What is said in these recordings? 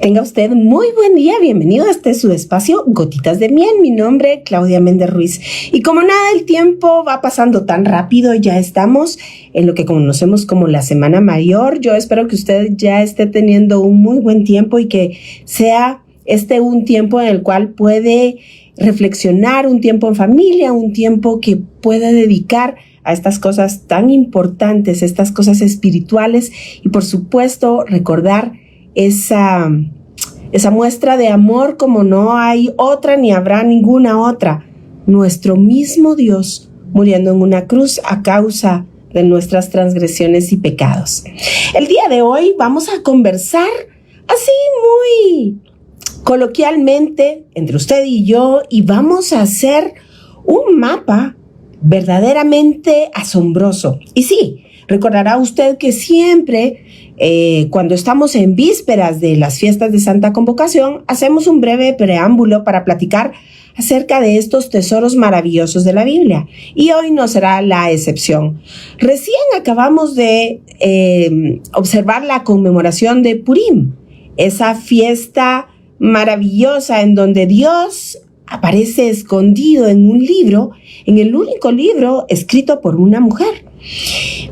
Tenga usted muy buen día, bienvenido a este su espacio Gotitas de Miel. Mi nombre es Claudia Méndez Ruiz y como nada el tiempo va pasando tan rápido, ya estamos en lo que conocemos como la Semana Mayor. Yo espero que usted ya esté teniendo un muy buen tiempo y que sea un tiempo en el cual puede reflexionar, un tiempo en familia, un tiempo que puede dedicar a estas cosas tan importantes, estas cosas espirituales y por supuesto recordar esa muestra de amor como no hay otra ni habrá ninguna otra. Nuestro mismo Dios muriendo en una cruz a causa de nuestras transgresiones y pecados. El día de hoy vamos a conversar así muy coloquialmente entre usted y yo y vamos a hacer un mapa verdaderamente asombroso. Y sí, recordará usted que siempre cuando estamos en vísperas de las fiestas de Santa Convocación, hacemos un breve preámbulo para platicar acerca de estos tesoros maravillosos de la Biblia. Y hoy no será la excepción. Recién acabamos de observar la conmemoración de Purim, esa fiesta maravillosa en donde Dios aparece escondido en un libro, en el único libro escrito por una mujer.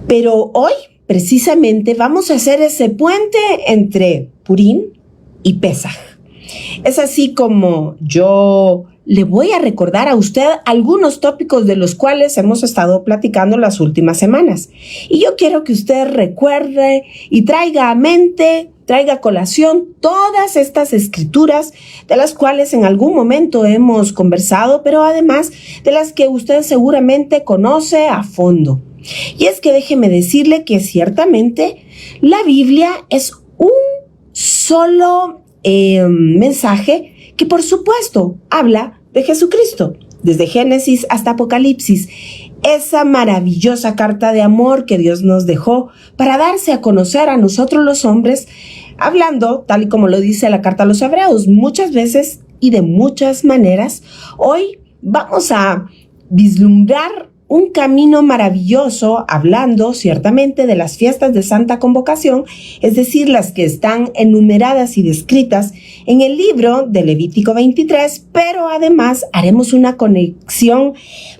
Pero hoy, precisamente, vamos a hacer ese puente entre Purim y Pesaj. Es así como yo le voy a recordar a usted algunos tópicos de los cuales hemos estado platicando las últimas semanas. Y yo quiero que usted recuerde y traiga a mente, traiga a colación todas estas escrituras de las cuales en algún momento hemos conversado, pero además de las que usted seguramente conoce a fondo. Y es que déjeme decirle que ciertamente la Biblia es un solo mensaje que por supuesto habla de Jesucristo, desde Génesis hasta Apocalipsis, esa maravillosa carta de amor que Dios nos dejó para darse a conocer a nosotros los hombres, hablando, tal y como lo dice la carta a los Hebreos, muchas veces y de muchas maneras. Hoy vamos a vislumbrar un camino maravilloso hablando ciertamente de las fiestas de Santa Convocación, es decir, las que están enumeradas y descritas en el libro de Levítico 23, pero además haremos una conexión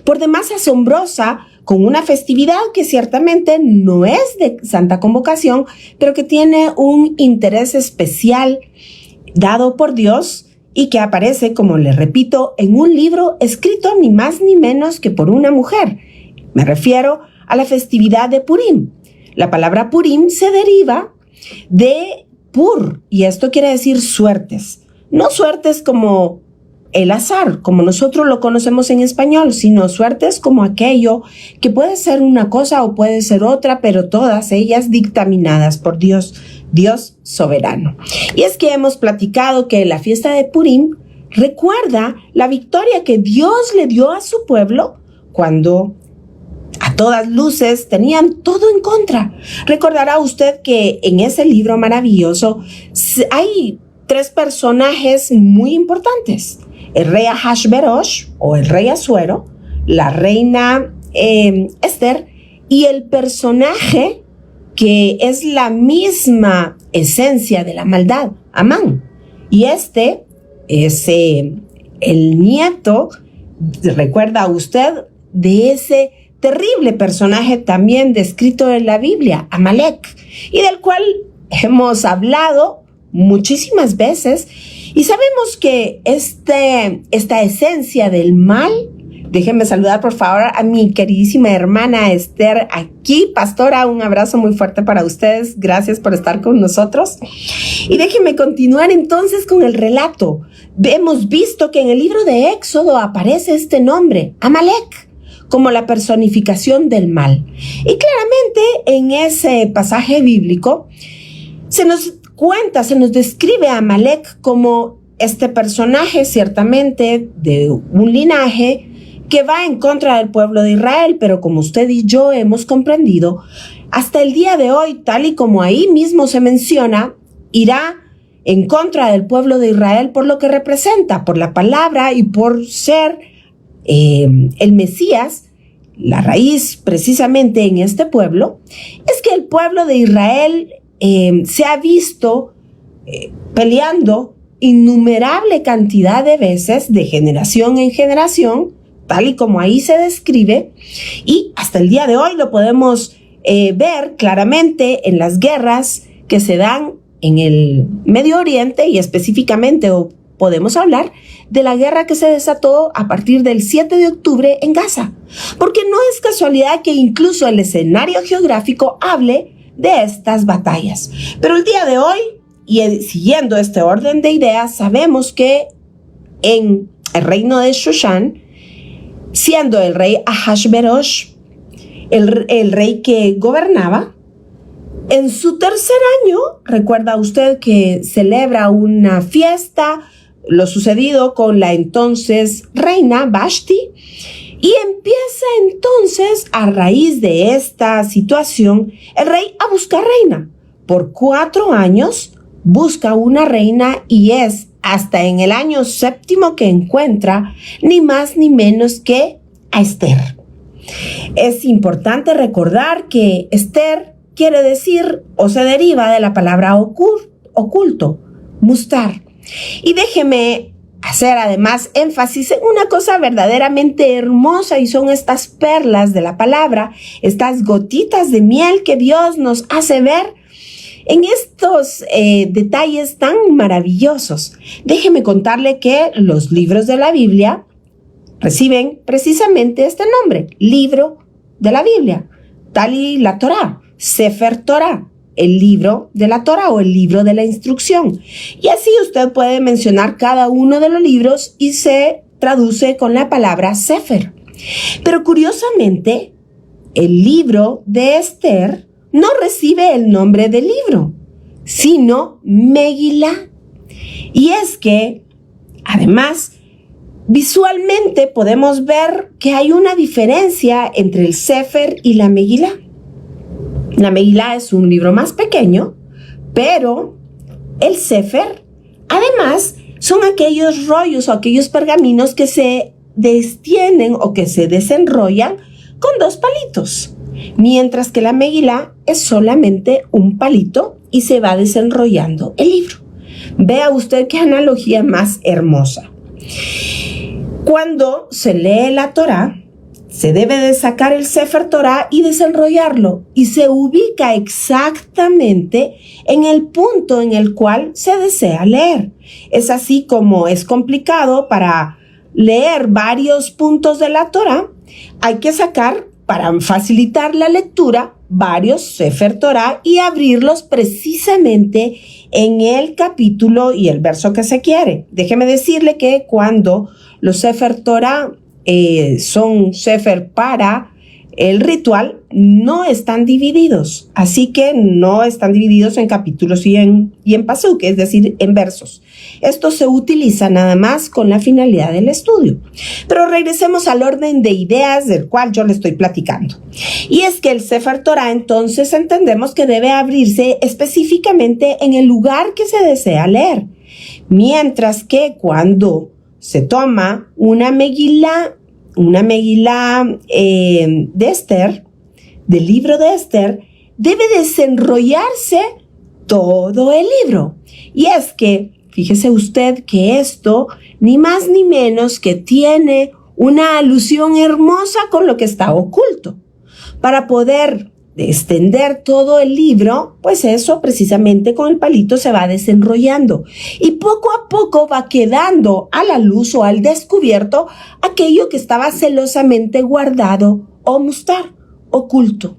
por demás asombrosa con una festividad que ciertamente no es de Santa Convocación, pero que tiene un interés especial dado por Dios y que aparece, como le repito, en un libro escrito ni más ni menos que por una mujer. Me refiero a la festividad de Purim. La palabra Purim se deriva de Pur, y esto quiere decir suertes. No suertes como el azar, como nosotros lo conocemos en español, sino suertes como aquello que puede ser una cosa o puede ser otra, pero todas ellas dictaminadas por Dios, Dios soberano. Y es que hemos platicado que la fiesta de Purim recuerda la victoria que Dios le dio a su pueblo cuando a todas luces tenían todo en contra. Recordará usted que en ese libro maravilloso hay 3 personajes muy importantes: el rey Ahasverosh o el rey Asuero, la reina Esther y el personaje que es la misma esencia de la maldad, Amán. Y este es el nieto, recuerda usted, de ese terrible personaje también descrito en la Biblia, Amalek, y del cual hemos hablado muchísimas veces. Y sabemos que esta esencia del mal, déjenme saludar por favor a mi queridísima hermana Esther aquí. Pastora, un abrazo muy fuerte para ustedes. Gracias por estar con nosotros. Y déjenme continuar entonces con el relato. Hemos visto que en el libro de Éxodo aparece este nombre, Amalek, como la personificación del mal. Y claramente en ese pasaje bíblico se nos describe a Amalek como este personaje ciertamente de un linaje que va en contra del pueblo de Israel, pero como usted y yo hemos comprendido, hasta el día de hoy, tal y como ahí mismo se menciona, irá en contra del pueblo de Israel por lo que representa, por la palabra y por ser el Mesías. La raíz precisamente en este pueblo es que el pueblo de Israel se ha visto peleando innumerable cantidad de veces de generación en generación, tal y como ahí se describe, y hasta el día de hoy lo podemos ver claramente en las guerras que se dan en el Medio Oriente y específicamente podemos hablar de la guerra que se desató a partir del 7 de octubre en Gaza, porque no es casualidad que incluso el escenario geográfico hable de estas batallas. Pero el día de hoy, y siguiendo este orden de ideas, sabemos que en el reino de Shushan, siendo el rey Ahasverosh el rey que gobernaba, en su tercer año, recuerda usted que celebra una fiesta, lo sucedido con la entonces reina Vashti, y empieza entonces, a raíz de esta situación, el rey a buscar reina. Por 4 años busca una reina y es hasta en el año 7º que encuentra ni más ni menos que a Esther. Es importante recordar que Esther quiere decir o se deriva de la palabra oculto, mustar. Y déjeme hacer además énfasis en una cosa verdaderamente hermosa, y son estas perlas de la palabra, estas gotitas de miel que Dios nos hace ver en estos detalles tan maravillosos. Déjeme contarle que los libros de la Biblia reciben precisamente este nombre, libro de la Biblia, tal y la Torá, Sefer Torah, el libro de la Torá o el libro de la instrucción. Y así usted puede mencionar cada uno de los libros y se traduce con la palabra Sefer. Pero curiosamente, el libro de Esther no recibe el nombre de libro, sino Megilá. Y es que, además, visualmente podemos ver que hay una diferencia entre el Sefer y la Megilá. La Megilá es un libro más pequeño, pero el Sefer, además, son aquellos rollos o aquellos pergaminos que se destienden o que se desenrollan con 2 palitos, mientras que la Megilá es solamente un palito y se va desenrollando el libro. Vea usted qué analogía más hermosa. Cuando se lee la Torá, se debe de sacar el Sefer Torah y desenrollarlo, y se ubica exactamente en el punto en el cual se desea leer. Es así como es complicado para leer varios puntos de la Torá, hay que sacar, para facilitar la lectura, varios Sefer Torah y abrirlos precisamente en el capítulo y el verso que se quiere. Déjeme decirle que cuando los Sefer Torah son Sefer para el ritual, no están divididos, así que no están divididos en capítulos y en pasuk, es decir, en versos. Esto se utiliza nada más con la finalidad del estudio. Pero regresemos al orden de ideas del cual yo le estoy platicando. Y es que el Sefer Torah, entonces, entendemos que debe abrirse específicamente en el lugar que se desea leer, mientras que cuando se toma una Megilá de Esther, del libro de Esther, debe desenrollarse todo el libro. Y es que, fíjese usted que esto, ni más ni menos que tiene una alusión hermosa con lo que está oculto. Para poder extender todo el libro, pues eso precisamente con el palito se va desenrollando y poco a poco va quedando a la luz o al descubierto aquello que estaba celosamente guardado o mustar, oculto.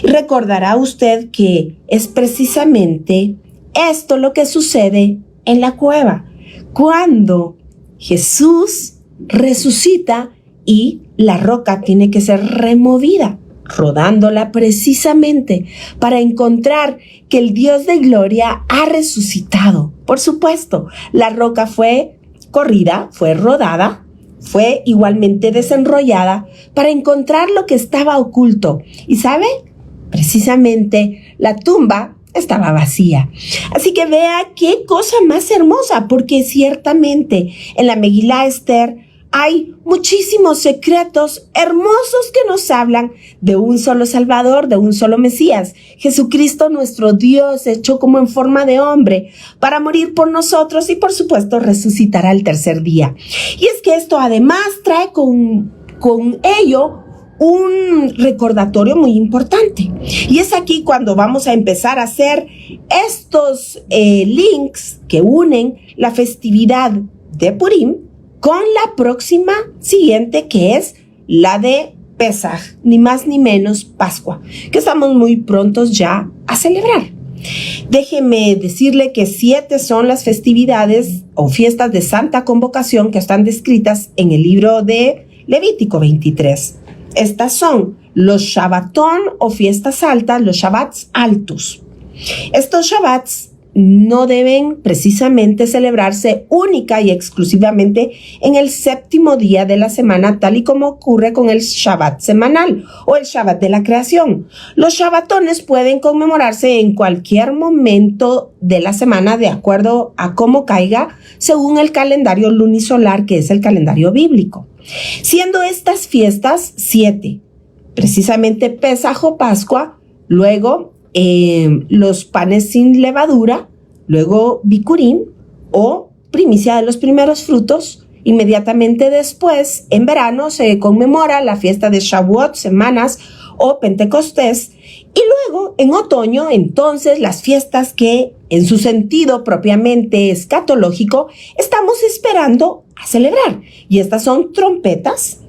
Y recordará usted que es precisamente esto lo que sucede en la cueva, cuando Jesús resucita y la roca tiene que ser removida, rodándola precisamente para encontrar que el Dios de gloria ha resucitado. Por supuesto, la roca fue corrida, fue rodada, fue igualmente desenrollada para encontrar lo que estaba oculto. ¿Y sabe? Precisamente la tumba estaba vacía. Así que vea qué cosa más hermosa, porque ciertamente en la Megilá Esther hay muchísimos secretos hermosos que nos hablan de un solo Salvador, de un solo Mesías, Jesucristo nuestro Dios, hecho como en forma de hombre, para morir por nosotros y por supuesto resucitará el tercer día. Y es que esto además trae con ello un recordatorio muy importante. Y es aquí cuando vamos a empezar a hacer estos links que unen la festividad de Purim con la próxima siguiente, que es la de Pesaj, ni más ni menos Pascua, que estamos muy prontos ya a celebrar. Déjeme decirle que 7 son las festividades o fiestas de Santa Convocación que están descritas en el libro de Levítico 23. Estas son los Shabbatón o fiestas altas, los Shabbats altos. Estos Shabbats no deben precisamente celebrarse única y exclusivamente en el 7º día de la semana, tal y como ocurre con el Shabbat semanal o el Shabbat de la creación. Los Shabbatones pueden conmemorarse en cualquier momento de la semana de acuerdo a cómo caiga según el calendario lunisolar, que es el calendario bíblico. Siendo estas fiestas 7, precisamente Pesaj o Pascua, luego los panes sin levadura, luego Bikurim o primicia de los primeros frutos. Inmediatamente después, en verano, se conmemora la fiesta de Shavuot, semanas o Pentecostés. Y luego, en otoño, entonces, las fiestas que, en su sentido propiamente escatológico, estamos esperando a celebrar. Y estas son trompetas,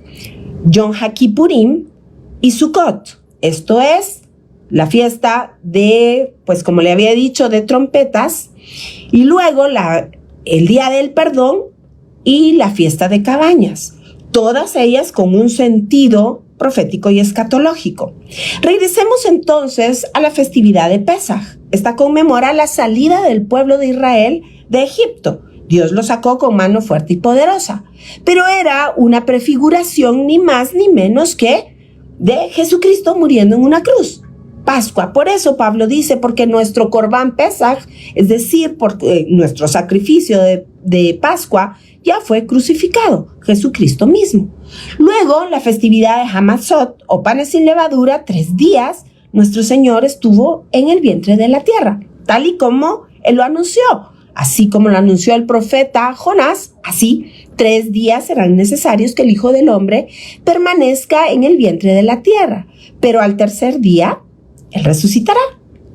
Yom HaKippurim y Sukkot. Esto es la fiesta de, pues como le había dicho, de trompetas, y luego el Día del Perdón y la fiesta de cabañas, todas ellas con un sentido profético y escatológico. Regresemos entonces a la festividad de Pesaj. Esta conmemora la salida del pueblo de Israel de Egipto. Dios lo sacó con mano fuerte y poderosa, pero era una prefiguración ni más ni menos que de Jesucristo muriendo en una cruz. Pascua, por eso Pablo dice, porque nuestro Corbán Pesaj, es decir, porque nuestro sacrificio de Pascua ya fue crucificado, Jesucristo mismo. Luego, la festividad de Hamatzot o panes sin levadura, 3 días, nuestro Señor estuvo en el vientre de la tierra, tal y como Él lo anunció. Así como lo anunció el profeta Jonás, así 3 días serán necesarios que el Hijo del Hombre permanezca en el vientre de la tierra, pero al tercer día Él resucitará.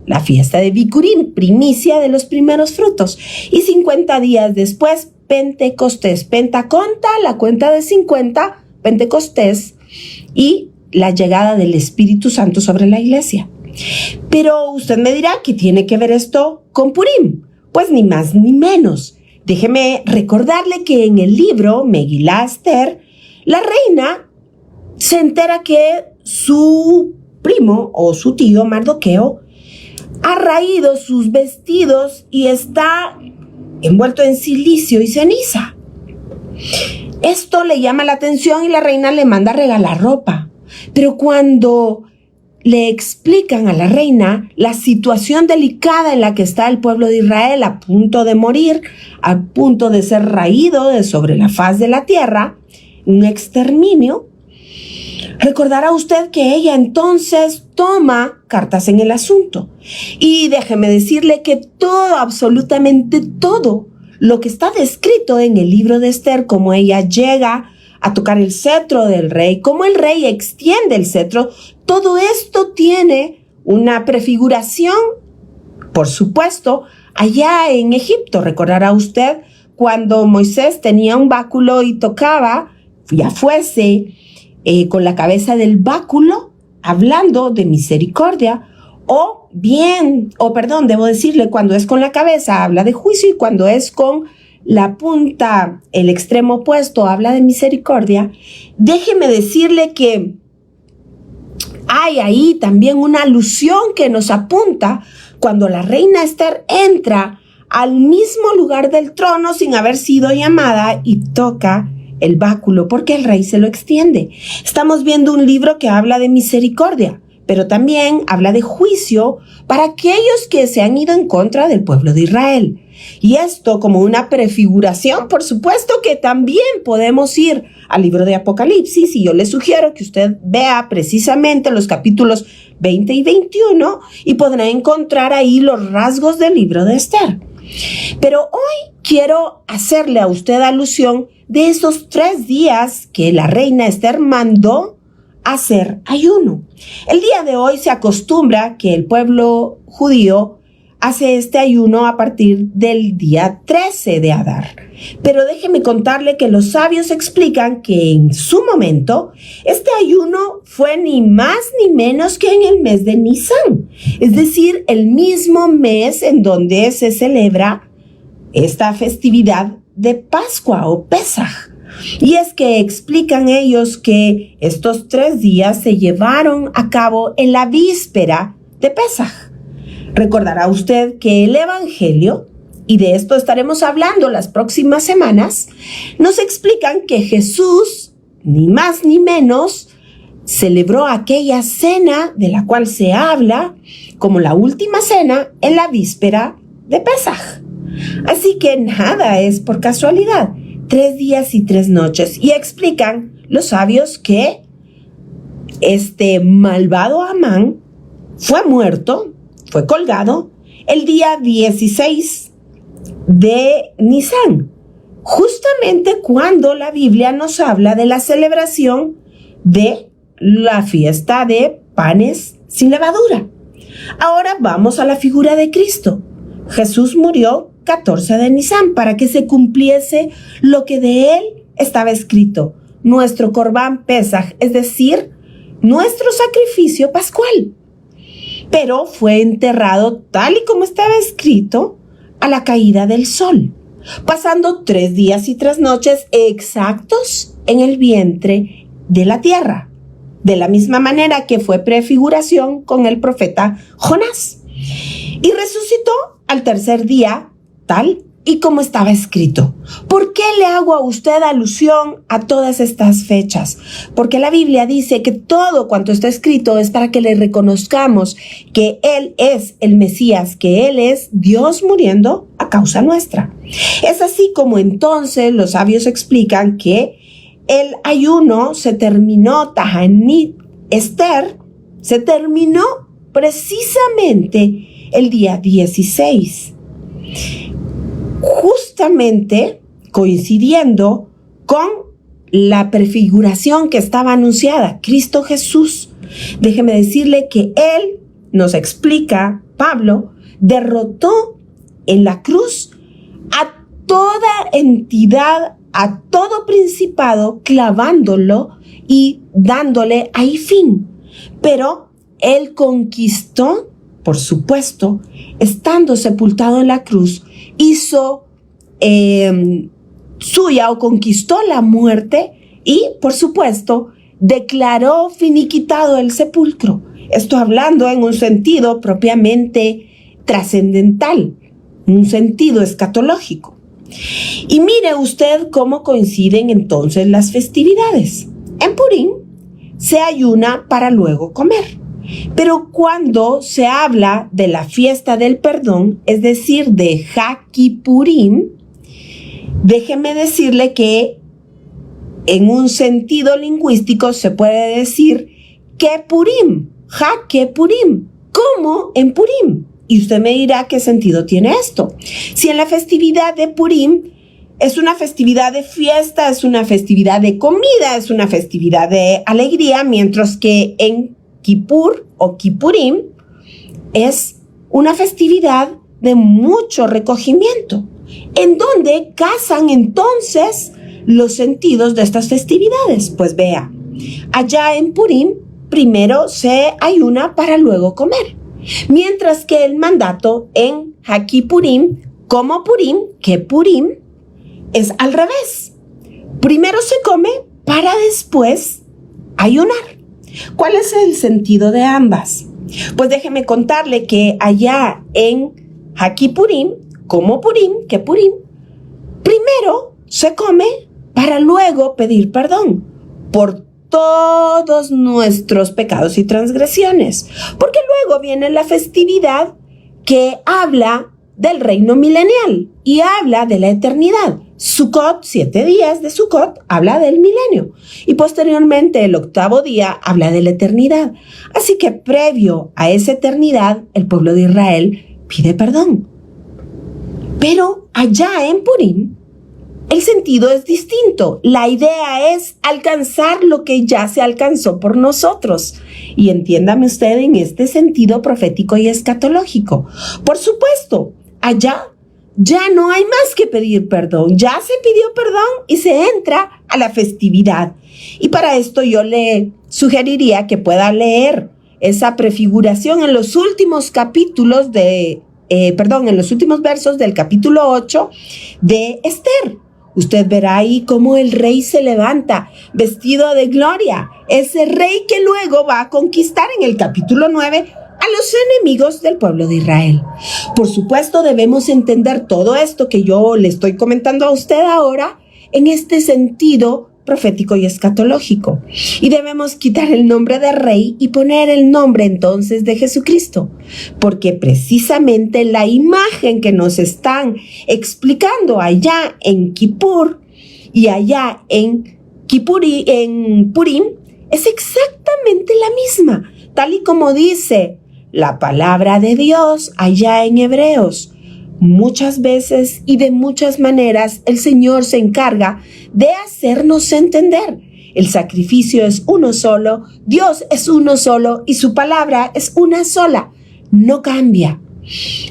La fiesta de Bikurim, primicia de los primeros frutos. Y 50 días después, Pentecostés. Pentaconta, la cuenta de 50, Pentecostés y la llegada del Espíritu Santo sobre la iglesia. Pero usted me dirá, ¿qué tiene que ver esto con Purim? Pues ni más ni menos. Déjeme recordarle que en el libro Megilá Esther, la reina se entera que su primo o su tío Mardoqueo ha raído sus vestidos y está envuelto en cilicio y ceniza. Esto le llama la atención y la reina le manda a regalar ropa. Pero cuando le explican a la reina la situación delicada en la que está el pueblo de Israel, a punto de morir, a punto de ser raído de sobre la faz de la tierra, un exterminio, recordará usted que ella entonces toma cartas en el asunto. Y déjeme decirle que todo, absolutamente todo, lo que está descrito en el libro de Esther, como ella llega a tocar el cetro del rey, cómo el rey extiende el cetro, todo esto tiene una prefiguración, por supuesto, allá en Egipto. Recordará usted cuando Moisés tenía un báculo y tocaba, ya fuese con la cabeza del báculo, hablando de misericordia, debo decirle, cuando es con la cabeza habla de juicio y cuando es con la punta, el extremo opuesto, habla de misericordia. Déjeme decirle que hay ahí también una alusión que nos apunta cuando la reina Esther entra al mismo lugar del trono sin haber sido llamada y toca el báculo porque el rey se lo extiende. Estamos viendo un libro que habla de misericordia, pero también habla de juicio para aquellos que se han ido en contra del pueblo de Israel. Y esto como una prefiguración, por supuesto que también podemos ir al libro de Apocalipsis, y yo le sugiero que usted vea precisamente los capítulos 20 y 21 y podrá encontrar ahí los rasgos del libro de Esther. Pero hoy quiero hacerle a usted alusión de esos 3 días que la reina Esther mandó hacer ayuno. El día de hoy se acostumbra que el pueblo judío hace este ayuno a partir del día 13 de Adar. Pero déjeme contarle que los sabios explican que en su momento este ayuno fue ni más ni menos que en el mes de Nisan, es decir, el mismo mes en donde se celebra esta festividad de Pascua o Pesaj. Y es que explican ellos que estos 3 días se llevaron a cabo en la víspera de Pesaj. Recordará usted que el Evangelio, y de esto estaremos hablando las próximas semanas, nos explican que Jesús, ni más ni menos, celebró aquella cena de la cual se habla como la última cena en la víspera de Pesaj. Así que nada es por casualidad, 3 días y 3 noches. Y explican los sabios que este malvado Amán fue muerto, fue colgado el día 16 de Nisan, justamente cuando la Biblia nos habla de la celebración de la fiesta de panes sin levadura. Ahora vamos a la figura de Cristo. Jesús murió 14 de Nisan para que se cumpliese lo que de él estaba escrito, nuestro Corbán Pesaj, es decir, nuestro sacrificio pascual. Pero fue enterrado tal y como estaba escrito a la caída del sol, pasando 3 días y 3 noches exactos en el vientre de la tierra, de la misma manera que fue prefiguración con el profeta Jonás. Y resucitó al 3er día, tal y como estaba escrito. ¿Por qué le hago a usted alusión a todas estas fechas? Porque la Biblia dice que todo cuanto está escrito es para que le reconozcamos que Él es el Mesías, que Él es Dios muriendo a causa nuestra. Es así como entonces los sabios explican que el ayuno se terminó, Tahanit Esther, se terminó precisamente el día 16. Justamente coincidiendo con la prefiguración que estaba anunciada, Cristo Jesús. Déjeme decirle que Él, nos explica Pablo, derrotó en la cruz a toda entidad, a todo principado, clavándolo y dándole ahí fin. Pero Él conquistó, por supuesto, estando sepultado en la cruz, hizo suya o conquistó la muerte y, por supuesto, declaró finiquitado el sepulcro. Esto hablando en un sentido propiamente trascendental, un sentido escatológico. Y mire usted cómo coinciden entonces las festividades. En Purim se ayuna para luego comer. Pero cuando se habla de la fiesta del perdón, es decir, de Hakipurim, déjeme decirle que en un sentido lingüístico se puede decir Kepurim, Hakepurim, como en Purim. Y usted me dirá qué sentido tiene esto. Si en la festividad de Purim es una festividad de fiesta, es una festividad de comida, es una festividad de alegría, mientras que en Kippur o Kippurim es una festividad de mucho recogimiento, en donde casan entonces los sentidos de estas festividades. Pues vea, allá en Purim primero se ayuna para luego comer, mientras que el mandato en Hakipurim, como Purim, que Purim, es al revés. Primero se come para después ayunar. ¿Cuál es el sentido de ambas? Pues déjeme contarle que allá en Hakipurim, como Purim, que Purim, primero se come para luego pedir perdón por todos nuestros pecados y transgresiones. Porque luego viene la festividad que habla del reino milenial y habla de la eternidad. Sukkot, 7 días de Sukkot, habla del milenio. Y posteriormente, el 8º día, habla de la eternidad. Así que previo a esa eternidad, el pueblo de Israel pide perdón. Pero allá en Purim, el sentido es distinto. La idea es alcanzar lo que ya se alcanzó por nosotros. Y entiéndame usted en este sentido profético y escatológico. Por supuesto, allá ya no hay más que pedir perdón. Ya se pidió perdón y se entra a la festividad. Y para esto yo le sugeriría que pueda leer esa prefiguración en los últimos capítulos en los últimos versos del capítulo 8 de Esther. Usted verá ahí cómo el rey se levanta vestido de gloria. Ese rey que luego va a conquistar en el capítulo 9 a los enemigos del pueblo de Israel. Por supuesto, debemos entender todo esto que yo le estoy comentando a usted ahora en este sentido profético y escatológico. Y debemos quitar el nombre de rey y poner el nombre entonces de Jesucristo, porque precisamente la imagen que nos están explicando allá en Kippur y allá en Purim es exactamente la misma, tal y como dice la palabra de Dios allá en Hebreos. Muchas veces y de muchas maneras el Señor se encarga de hacernos entender. El sacrificio es uno solo, Dios es uno solo y su palabra es una sola. No cambia.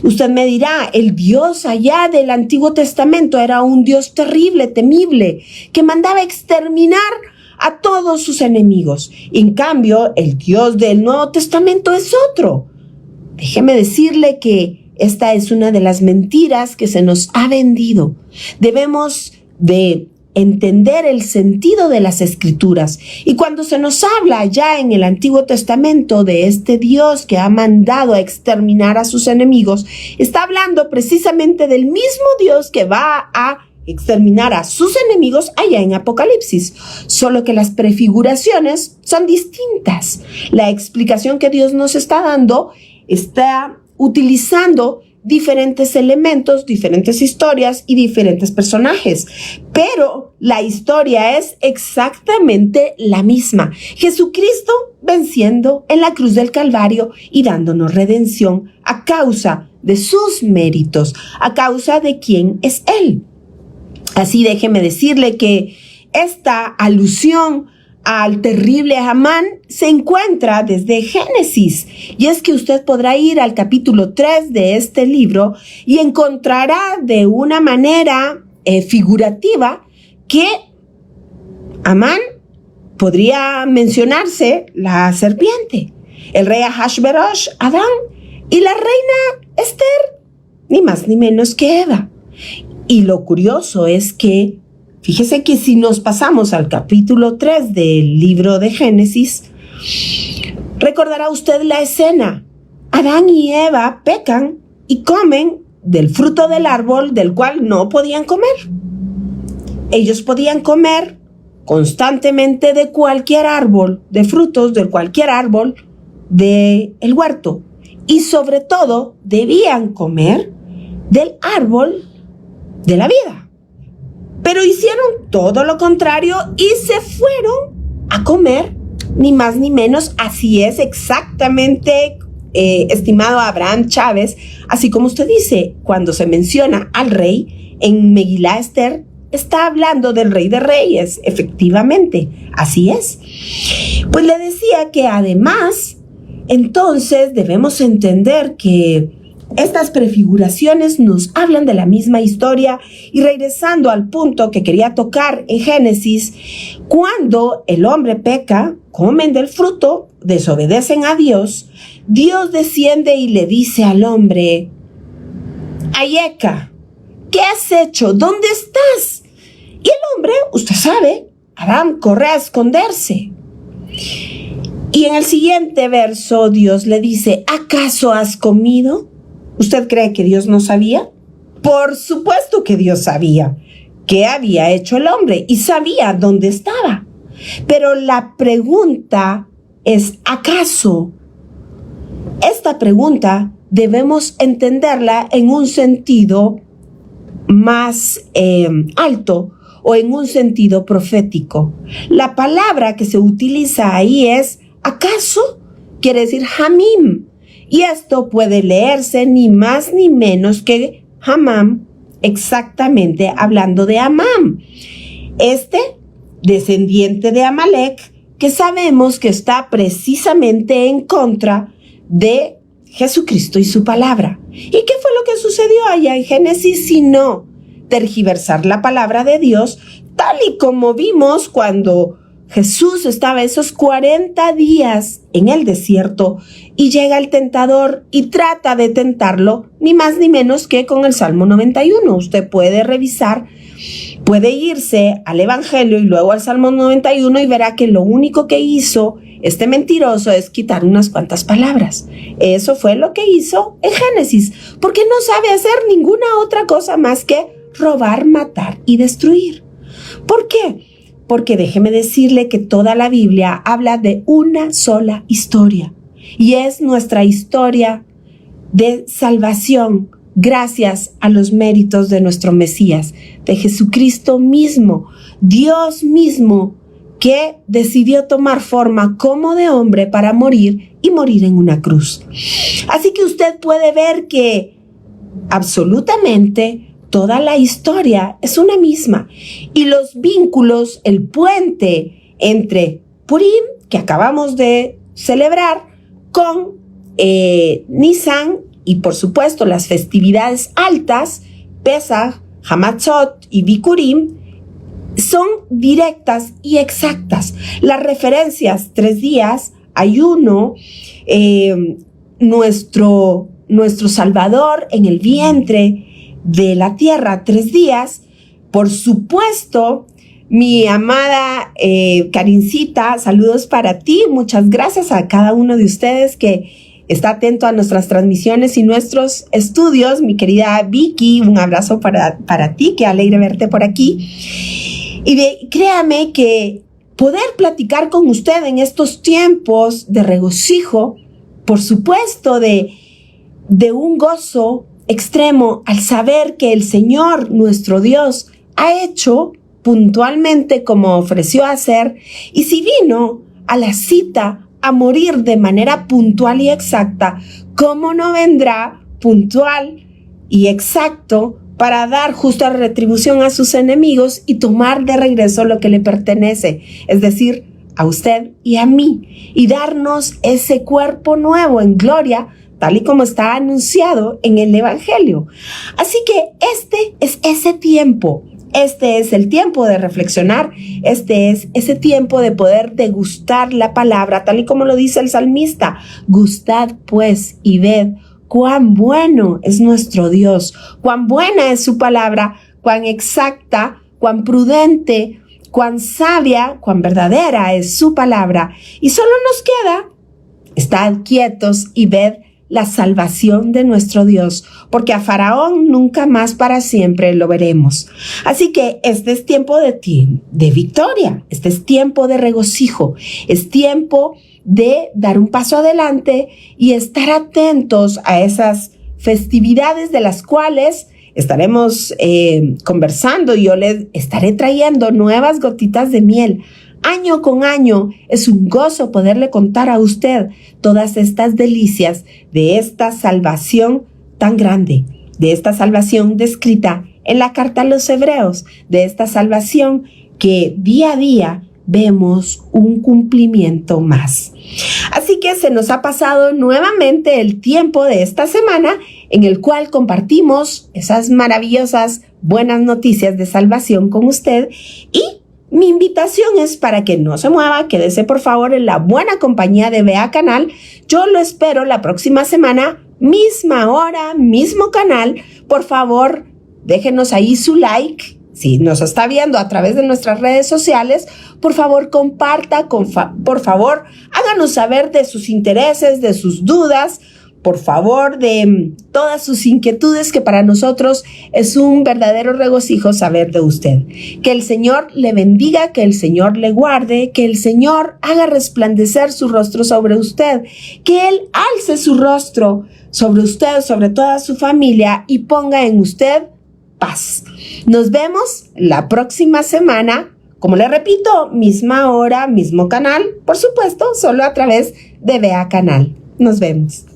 Usted me dirá, el Dios allá del Antiguo Testamento era un Dios terrible, temible, que mandaba exterminar a todos sus enemigos. En cambio, el Dios del Nuevo Testamento es otro. Déjeme decirle que esta es una de las mentiras que se nos ha vendido. Debemos de entender el sentido de las Escrituras. Y cuando se nos habla ya en el Antiguo Testamento de este Dios que ha mandado a exterminar a sus enemigos, está hablando precisamente del mismo Dios que va a exterminar a sus enemigos allá en Apocalipsis. Solo que las prefiguraciones son distintas. La explicación que Dios nos está dando está utilizando diferentes elementos, diferentes historias y diferentes personajes. Pero la historia es exactamente la misma. Jesucristo venciendo en la cruz del Calvario y dándonos redención a causa de sus méritos, a causa de quién es Él. Así déjeme decirle que esta alusión al terrible Amán se encuentra desde Génesis, y es que usted podrá ir al capítulo 3 de este libro y encontrará de una manera figurativa que Amán podría mencionarse la serpiente, el rey Ahasverosh, Adán, y la reina Esther, ni más ni menos que Eva. Y lo curioso es que fíjese que si nos pasamos al capítulo 3 del libro de Génesis, recordará usted la escena. Adán y Eva pecan y comen del fruto del árbol del cual no podían comer. Ellos podían comer constantemente de cualquier árbol, de frutos de cualquier árbol del huerto. Y sobre todo debían comer del árbol de la vida. Pero hicieron todo lo contrario y se fueron a comer, ni más ni menos. Así es exactamente, estimado Abraham Chávez, así como usted dice, cuando se menciona al rey en Megilá Esther, está hablando del Rey de Reyes, efectivamente, así es. Pues le decía que además, entonces debemos entender que estas prefiguraciones nos hablan de la misma historia. Y regresando al punto que quería tocar en Génesis, cuando el hombre peca, comen del fruto, desobedecen a Dios, Dios desciende y le dice al hombre: Ayeka, ¿qué has hecho? ¿Dónde estás? Y el hombre, usted sabe, Adán corre a esconderse. Y en el siguiente verso Dios le dice: ¿acaso has comido? ¿Usted cree que Dios no sabía? Por supuesto que Dios sabía qué había hecho el hombre y sabía dónde estaba. Pero la pregunta es, ¿acaso? Esta pregunta debemos entenderla en un sentido más alto o en un sentido profético. La palabra que se utiliza ahí es ¿acaso? Quiere decir Hamim. Y esto puede leerse ni más ni menos que Hamam, exactamente hablando de Amam. Descendiente de Amalek, que sabemos que está precisamente en contra de Jesucristo y su palabra. ¿Y qué fue lo que sucedió allá en Génesis? Sino tergiversar la palabra de Dios, tal y como vimos cuando Jesús estaba esos 40 días en el desierto y llega el tentador y trata de tentarlo, ni más ni menos que con el Salmo 91. Usted puede revisar, puede irse al Evangelio y luego al Salmo 91 y verá que lo único que hizo este mentiroso es quitar unas cuantas palabras. Eso fue lo que hizo en Génesis, porque no sabe hacer ninguna otra cosa más que robar, matar y destruir. ¿Por qué? Porque déjeme decirle que toda la Biblia habla de una sola historia, y es nuestra historia de salvación gracias a los méritos de nuestro Mesías, de Jesucristo mismo, Dios mismo, que decidió tomar forma como de hombre para morir y morir en una cruz. Así que usted puede ver que absolutamente toda la historia es una misma, y los vínculos, el puente entre Purim, que acabamos de celebrar, con Nisan y por supuesto las festividades altas, Pesach, Hamatzot y Bikurim, son directas y exactas. Las referencias, 3 días, ayuno, nuestro Salvador en el vientre de la tierra, 3 días. Por supuesto, mi amada Karincita, saludos para ti. Muchas gracias a cada uno de ustedes que está atento a nuestras transmisiones y nuestros estudios. Mi querida Vicky, un abrazo para ti, qué alegre verte por aquí. Y créame que poder platicar con usted en estos tiempos de regocijo, por supuesto de un gozo extremo al saber que el Señor, nuestro Dios, ha hecho puntualmente como ofreció hacer, y si vino a la cita a morir de manera puntual y exacta, ¿cómo no vendrá puntual y exacto para dar justa retribución a sus enemigos y tomar de regreso lo que le pertenece, es decir, a usted y a mí, y darnos ese cuerpo nuevo en gloria, tal y como está anunciado en el Evangelio? Así que este es ese tiempo. Este es el tiempo de reflexionar, este es ese tiempo de poder degustar la palabra, tal y como lo dice el salmista. Gustad pues y ved cuán bueno es nuestro Dios, cuán buena es su palabra, cuán exacta, cuán prudente, cuán sabia, cuán verdadera es su palabra. Y solo nos queda, estad quietos y ved la salvación de nuestro Dios, porque a Faraón nunca más para siempre lo veremos. Así que este es tiempo de victoria, este es tiempo de regocijo, es tiempo de dar un paso adelante y estar atentos a esas festividades de las cuales estaremos conversando. Yo les estaré trayendo nuevas gotitas de miel. Año con año es un gozo poderle contar a usted todas estas delicias de esta salvación tan grande, de esta salvación descrita en la carta a los Hebreos, de esta salvación que día a día vemos un cumplimiento más. Así que se nos ha pasado nuevamente el tiempo de esta semana en el cual compartimos esas maravillosas buenas noticias de salvación con usted, y mi invitación es para que no se mueva, quédese por favor en la buena compañía de Vea Canal. Yo lo espero la próxima semana, misma hora, mismo canal. Por favor, déjenos ahí su like. Si nos está viendo a través de nuestras redes sociales, por favor comparta, por favor háganos saber de sus intereses, de sus dudas, por favor, de todas sus inquietudes, que para nosotros es un verdadero regocijo saber de usted. Que el Señor le bendiga, que el Señor le guarde, que el Señor haga resplandecer su rostro sobre usted, que Él alce su rostro sobre usted, sobre toda su familia y ponga en usted paz. Nos vemos la próxima semana. Como le repito, misma hora, mismo canal, por supuesto, solo a través de Vea Canal. Nos vemos.